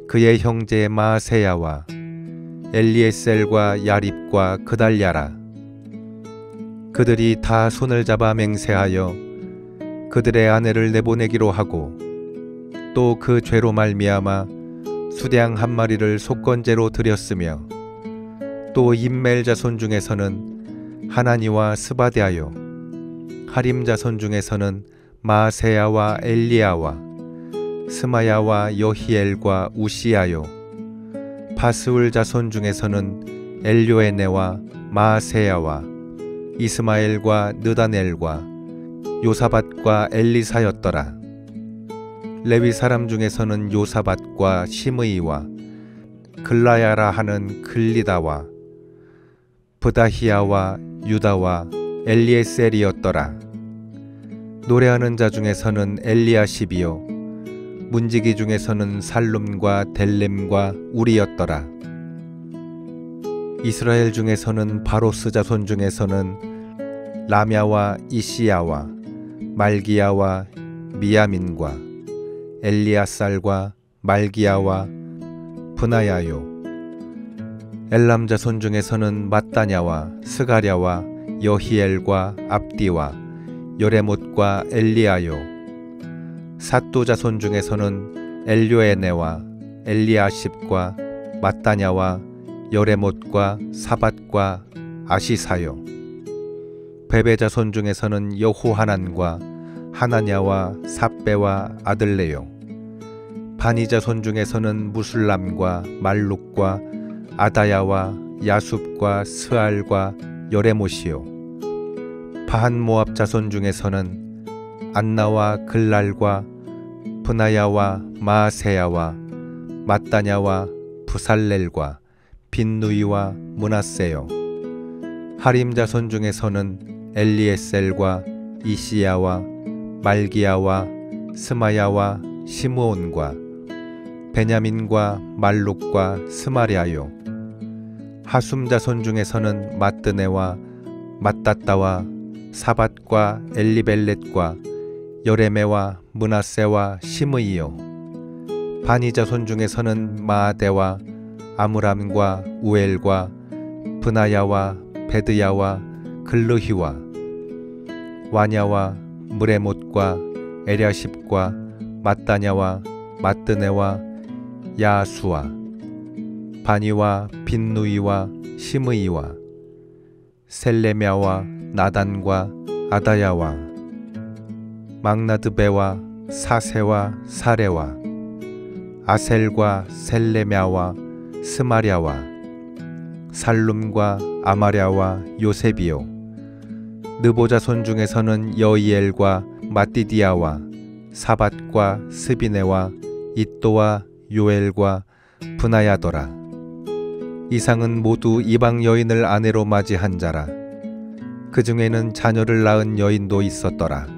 그의 형제 마아세야와 엘리에셀과 야립과 그달랴라. 그들이 다 손을 잡아 맹세하여 그들의 아내를 내보내기로 하고 또 그 죄로 말미암아 수량 한 마리를 속건제로 드렸으며 또 임멜 자손 중에서는 하나니와 스바데아요 하림 자손 중에서는 마세야와 엘리야와 스마야와 여히엘과 우시야요 바스울 자손 중에서는 엘요에네와 마세야와 이스마엘과 느다넬과 요사밧과 엘리사였더라. 레위 사람 중에서는 요사밧과 시므이와 글라야라 하는 글리다와 브다히야와 유다와 엘리에셀이었더라. 노래하는 자 중에서는 엘리야십이요 문지기 중에서는 살룸과 델렘과 우리였더라. 이스라엘 중에서는 바로스 자손 중에서는 라мя와 이시야와 말기야와 미야민과 엘리아살과 말기야와 브나야요 엘람 자손 중에서는 mat다냐와 스가랴와 여히엘과 압디와 요레못과 엘리야요 삿두 자손 중에서는 엘요에네와 엘리아십과 mat다냐와 요레못과 사밧과 아시사요 베베 자손 중에서는 여호하난과 하나냐와 삽베와 아들레요 바니 자손 중에서는 무술람과 말룩과 아다야와 야숲과 스알과 여레못이요 바한 모압 자손 중에서는 안나와 글랄과 브나야와 마아세야와 mat다냐와 부살렐과 빈누이와 므낫세요. 하림 자손 중에서는 엘리에셀과 이시야와 말기야와 스마야와 시므온과 베냐민과 말룩과 스마랴요. 하숨 자손 중에서는 마뜨네와 mattat다와 사밧과 엘리벨렛과 여레메와 므낫세와 시므이요. 바니 자손 중에서는 마아데와 아므람과 우엘과 브나야와 베드야와 글르히와 와냐와 무레못과 에랴십과 마따냐와 마뜨네와 야수와 바니와 빈누이와 시므이와 셀레мя와 나단과 아다야와 막나드베와 사세와 사레와 아셀과 셀레мя와 스마랴와 살룸과 아마랴와 요셉이요. 느보자손 중에서는 여이엘과 마띠디아와 사밧과 스비네와 이또와 요엘과 브나야더라. 이상은 모두 이방 여인을 아내로 맞이한 자라. 그 중에는 자녀를 낳은 여인도 있었더라.